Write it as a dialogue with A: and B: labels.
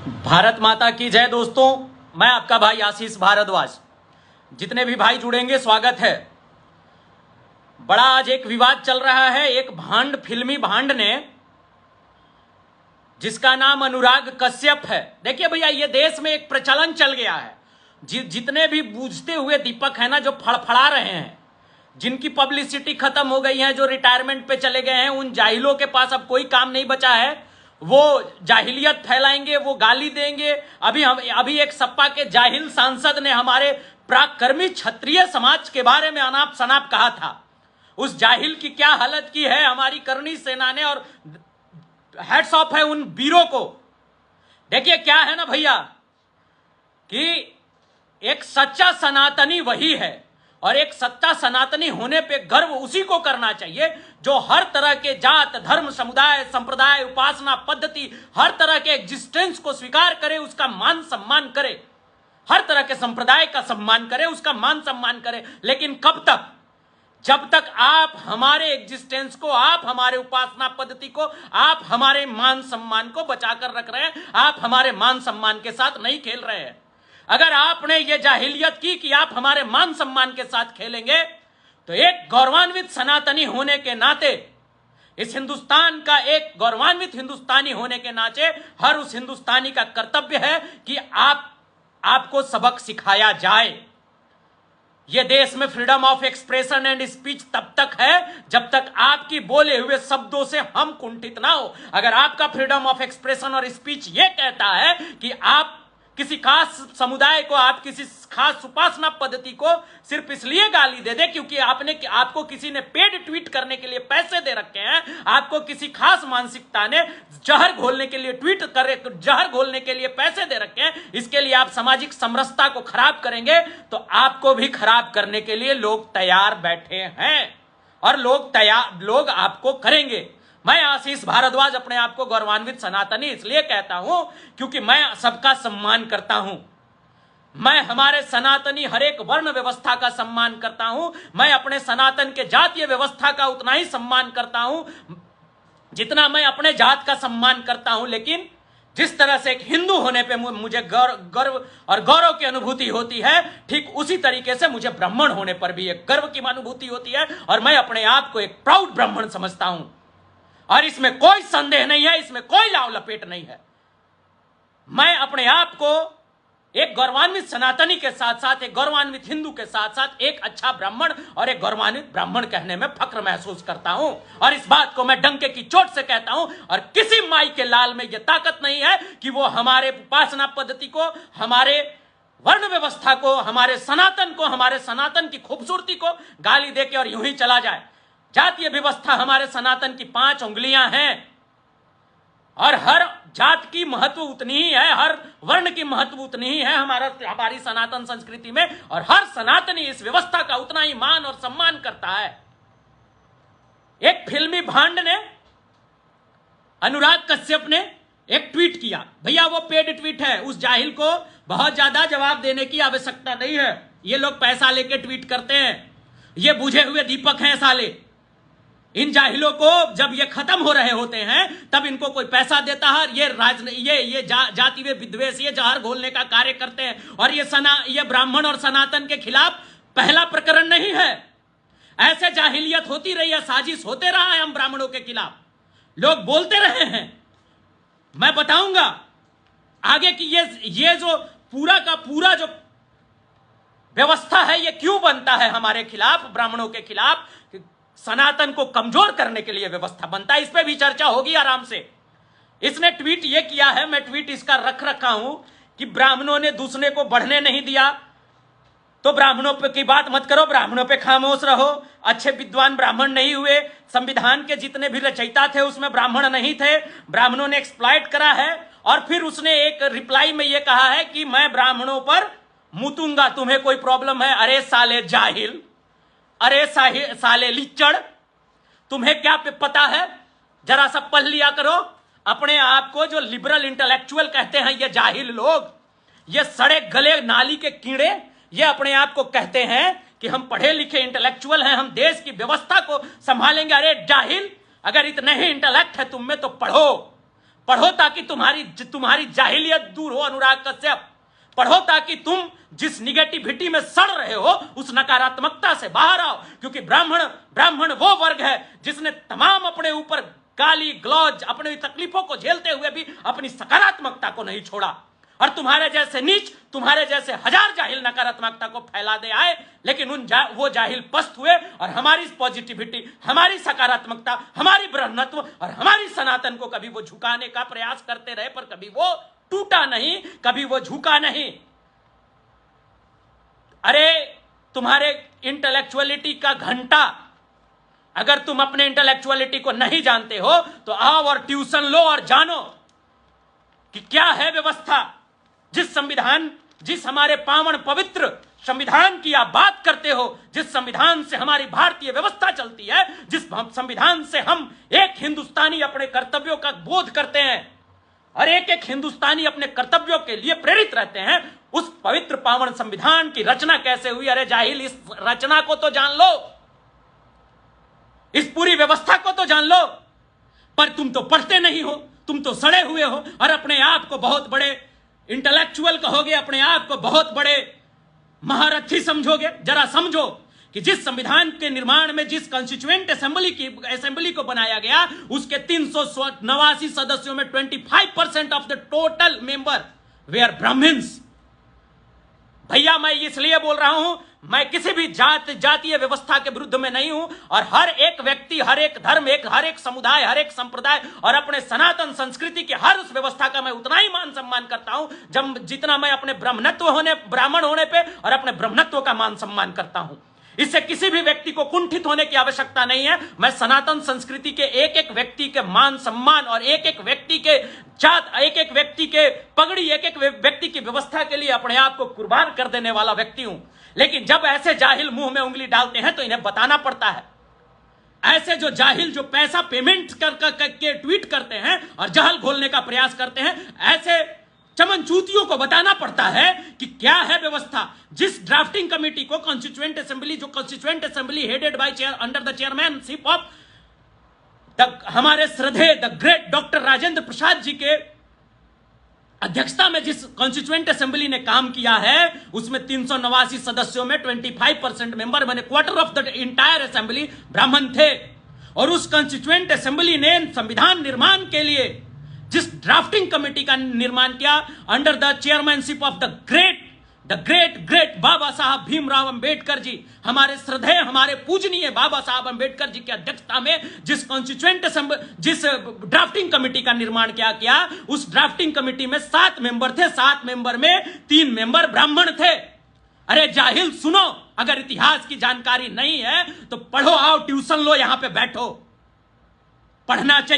A: भारत माता की जय। दोस्तों, मैं आपका भाई आशीष भारद्वाज। जितने भी भाई जुड़ेंगे स्वागत है। बड़ा आज एक विवाद चल रहा है। एक भांड, फिल्मी भांड ने, जिसका नाम अनुराग कश्यप है। देखिए भैया, ये देश में एक प्रचलन चल गया है। जितने भी बूझते हुए दीपक है ना, जो फड़फड़ा रहे हैं, जिनकी पब्लिसिटी खत्म हो गई है, जो रिटायरमेंट पे चले गए हैं, उन जाहिलों के पास अब कोई काम नहीं बचा है। वो जाहिलियत फैलाएंगे, वो गाली देंगे। अभी एक सपा के जाहिल सांसद ने हमारे पराक्रमी क्षत्रिय समाज के बारे में अनाप शनाप कहा था। उस जाहिल की क्या हालत की है हमारी करनी सेना ने, और हैट्स ऑफ है उन वीरों को। देखिए क्या है ना भैया, कि एक सच्चा सनातनी वही है, और एक सच्चा सनातनी होने पे गर्व उसी को करना चाहिए जो हर तरह के जात, धर्म, समुदाय, संप्रदाय, उपासना पद्धति, हर तरह के एग्जिस्टेंस को स्वीकार करे, उसका मान सम्मान करे, हर तरह के संप्रदाय का सम्मान करे, उसका मान सम्मान करे। लेकिन कब तक? जब तक आप हमारे एग्जिस्टेंस को, आप हमारे उपासना पद्धति को, आप हमारे मान सम्मान को बचाकर रख रहे हैं, आप हमारे मान सम्मान के साथ नहीं खेल रहे हैं। अगर आपने ये जाहिलियत की कि आप हमारे मान सम्मान के साथ खेलेंगे, तो एक गौरवान्वित सनातनी होने के नाते, इस हिंदुस्तान का एक गौरवान्वित हिंदुस्तानी होने के नाते, हर उस हिंदुस्तानी का कर्तव्य है कि आपको सबक सिखाया जाए। यह देश में freedom of expression and speech तब तक है जब तक आपकी बोले हुए शब्दों से हम कुंठित ना हो। अगर आपका फ्रीडम ऑफ एक्सप्रेशन और स्पीच यह कहता है कि आप किसी खास समुदाय को, आप किसी खास उपासना पद्धति को सिर्फ इसलिए गाली दे दे क्योंकि आपको किसी ने पेड ट्वीट करने के लिए पैसे दे रखे हैं, आपको किसी खास मानसिकता ने जहर घोलने के लिए जहर घोलने के लिए पैसे दे रखे हैं, इसके लिए आप सामाजिक समरसता को खराब करेंगे, तो आपको भी खराब करने के लिए लोग तैयार बैठे हैं, और लोग आपको करेंगे। मैं आशीष भारद्वाज अपने आप को गौरवान्वित सनातनी इसलिए कहता हूं क्योंकि मैं सबका सम्मान करता हूं। मैं हमारे सनातनी हर एक वर्ण व्यवस्था का सम्मान करता हूं। मैं अपने सनातन के जातीय व्यवस्था का उतना ही सम्मान करता हूं जितना मैं अपने जात का सम्मान करता हूं। लेकिन जिस तरह से एक हिंदू होने पे मुझे गर्व और गौरव की अनुभूति होती है, ठीक उसी तरीके से मुझे ब्राह्मण होने पर भी एक गर्व की अनुभूति होती है, और मैं अपने आप को एक प्राउड ब्राह्मण समझता हूं। और इसमें कोई संदेह नहीं है, इसमें कोई लाव लपेट नहीं है। मैं अपने आप को एक गौरवान्वित सनातनी के साथ साथ, एक गौरवान्वित हिंदू के साथ साथ, एक अच्छा ब्राह्मण और एक गौरवान्वित ब्राह्मण कहने में फक्र महसूस करता हूं, और इस बात को मैं डंके की चोट से कहता हूं। और किसी माई के लाल में यह ताकत नहीं है कि वो हमारे उपासना पद्धति को, हमारे वर्ण व्यवस्था को, हमारे सनातन को, हमारे सनातन की खूबसूरती को गाली देके और यूं ही चला जाए। जातीय व्यवस्था हमारे सनातन की 5 उंगलियां हैं, और हर जात की महत्व उतनी ही है, हर वर्ण की महत्व उतनी ही है हमारी सनातन संस्कृति में, और हर सनातनी इस व्यवस्था का उतना ही मान और सम्मान करता है। एक फिल्मी भांड ने, अनुराग कश्यप ने एक ट्वीट किया। भैया वो पेड ट्वीट है, उस जाहिल को बहुत ज्यादा जवाब देने की आवश्यकता नहीं है। ये लोग पैसा लेके ट्वीट करते हैं, ये बुझे हुए दीपक हैं साले। इन जाहिलों को जब ये खत्म हो रहे होते हैं तब इनको कोई पैसा देता है, ये जातीय विद्वेष, ये जहर घोलने का कार्य करते हैं। और ये ब्राह्मण और सनातन के खिलाफ पहला प्रकरण नहीं है। ऐसे जाहिलियत होती रही है, साजिश होते रहा है, हम ब्राह्मणों के खिलाफ लोग बोलते रहे हैं। मैं बताऊंगा आगे कि ये जो पूरा का पूरा जो व्यवस्था है, ये क्यों बनता है हमारे खिलाफ, ब्राह्मणों के खिलाफ, सनातन को कमजोर करने के लिए व्यवस्था बनता है। इस पे भी चर्चा होगी आराम से। इसने ट्वीट ये किया है, मैं ट्वीट इसका रख रखा हूं कि ब्राह्मणों ने दूसरे को बढ़ने नहीं दिया, तो ब्राह्मणों पे की बात मत करो, ब्राह्मणों पे खामोश रहो। अच्छे विद्वान ब्राह्मण नहीं हुए, संविधान के जितने भी रचयिता थे उसमें ब्राह्मण नहीं थे, ब्राह्मणों ने एक्सप्लॉइट करा है। और फिर उसने एक रिप्लाई में यह कहा है कि मैं ब्राह्मणों पर मुतूंगा, तुम्हें कोई प्रॉब्लम है? अरे साले जाहिल, अरे साले लिच्चड़, तुम्हें क्या पता है? जरा सा पढ़ लिया करो। अपने आप को जो लिबरल इंटेलेक्चुअल कहते हैं ये जाहिल लोग, ये सड़े गले नाली के कीड़े, ये अपने आप को कहते हैं कि हम पढ़े लिखे इंटेलेक्चुअल हैं, हम देश की व्यवस्था को संभालेंगे। अरे जाहिल, अगर इतने ही इंटेलेक्ट है तुम में तो पढ़ो, पढ़ो ताकि तुम्हारी जाहिलियत दूर हो। अनुराग कश्यप, पढ़ो ताकि तुम जिस निगेटिविटी में सड़ रहे हो उस नकारात्मकता से बाहर आओ, क्योंकि ब्राह्मण वो वर्ग है जिसने तमाम अपने ऊपर गाली गलौज, अपनी तकलीफों को झेलते हुए भी अपनी सकारात्मकता को नहीं छोड़ा। और तुम्हारे जैसे नीच, तुम्हारे जैसे हजार जाहिल नकारात्मकता को फैला दे आए, लेकिन वो जाहिल पस्त हुए और हमारी पॉजिटिविटी, हमारी सकारात्मकता, हमारी ब्रह्मत्व और हमारी सनातन को कभी वो झुकाने का प्रयास करते रहे, पर कभी वो टूटा नहीं, कभी वो झुका नहीं। अरे तुम्हारे इंटेलेक्चुअलिटी का घंटा, अगर तुम अपने इंटेलेक्चुअलिटी को नहीं जानते हो तो आओ और ट्यूशन लो और जानो कि क्या है व्यवस्था। जिस हमारे पावन पवित्र संविधान की आप बात करते हो, जिस संविधान से हमारी भारतीय व्यवस्था चलती है, जिस संविधान से हम एक हिंदुस्तानी अपने कर्तव्यों का बोध करते हैं और एक एक हिंदुस्तानी अपने कर्तव्यों के लिए प्रेरित रहते हैं, उस पवित्र पावन संविधान की रचना कैसे हुई? अरे जाहिल, इस रचना को तो जान लो, इस पूरी व्यवस्था को तो जान लो, पर तुम तो पढ़ते नहीं हो, तुम तो सड़े हुए हो और अपने आप को बहुत बड़े इंटेलेक्चुअल कहोगे, अपने आप को बहुत बड़े महारथी समझोगे। जरा समझो कि जिस संविधान के निर्माण में जिस कॉन्स्टिट्यूएंट असेंबली को बनाया गया, उसके 389 सदस्यों में 25% of the total member we are Brahmins. भैया मैं इसलिए बोल रहा हूं, मैं किसी भी जातीय व्यवस्था के विरुद्ध में नहीं हूं, और हर एक व्यक्ति, हर एक धर्म, हर एक समुदाय, हर एक संप्रदाय और अपने सनातन संस्कृति की हर उस व्यवस्था का मैं उतना ही मान सम्मान करता हूं जितना मैं अपने ब्राह्मण होने पे और अपने ब्रह्मत्व का मान सम्मान करता हूं। इससे किसी भी व्यक्ति को कुंठित होने की आवश्यकता नहीं है। मैं सनातन संस्कृति के एक एक व्यक्ति के मान सम्मान और एक एक व्यक्ति के जात, एक एक व्यक्ति के पगड़ी, एक एक व्यक्ति की व्यवस्था के लिए अपने आप को कुर्बान कर देने वाला व्यक्ति हूं। लेकिन जब ऐसे जाहिल मुंह में उंगली डालते हैं तो इन्हें बताना पड़ता है। ऐसे जो जाहिल जो पैसा पेमेंट करके ट्वीट करते हैं और जहल घोलने का प्रयास करते हैं, ऐसे चमनचूतियों को बताना पड़ता है कि क्या है व्यवस्था। जिस ड्राफ्टिंग कमेटी को constituent assembly headed by under the chairmanship of हमारे श्रद्धेय the great doctor Rajendra Prasad ji के अध्यक्षता में जिस कॉन्स्टिट्यूएंट असेंबली ने काम किया है, उसमें 389 सदस्यों में 25% मेंबर, माने quarter of the entire assembly ब्राह्मण थे। और उस कॉन्स्टिट्यूएंट असेंबली ने संविधान निर्माण के लिए जिस ड्राफ्टिंग कमेटी का निर्माण किया under the chairmanship of the great Baba Saheb Bhimrao Ambedkar ji, हमारे श्रद्धेय, हमारे पूजनीय बाबा साहब अंबेडकर जी की अध्यक्षता में जिस ड्राफ्टिंग कमेटी का निर्माण किया, उस ड्राफ्टिंग कमेटी में 7 मेंबर थे। 7 मेंबर में 3 मेंबर ब्राह्मण थे। अरे जाहिल सुनो, अगर इतिहास की जानकारी नहीं है तो पढ़ो, आओ ट्यूशन लो, यहां पे बैठो, पढ़ना चाहिए।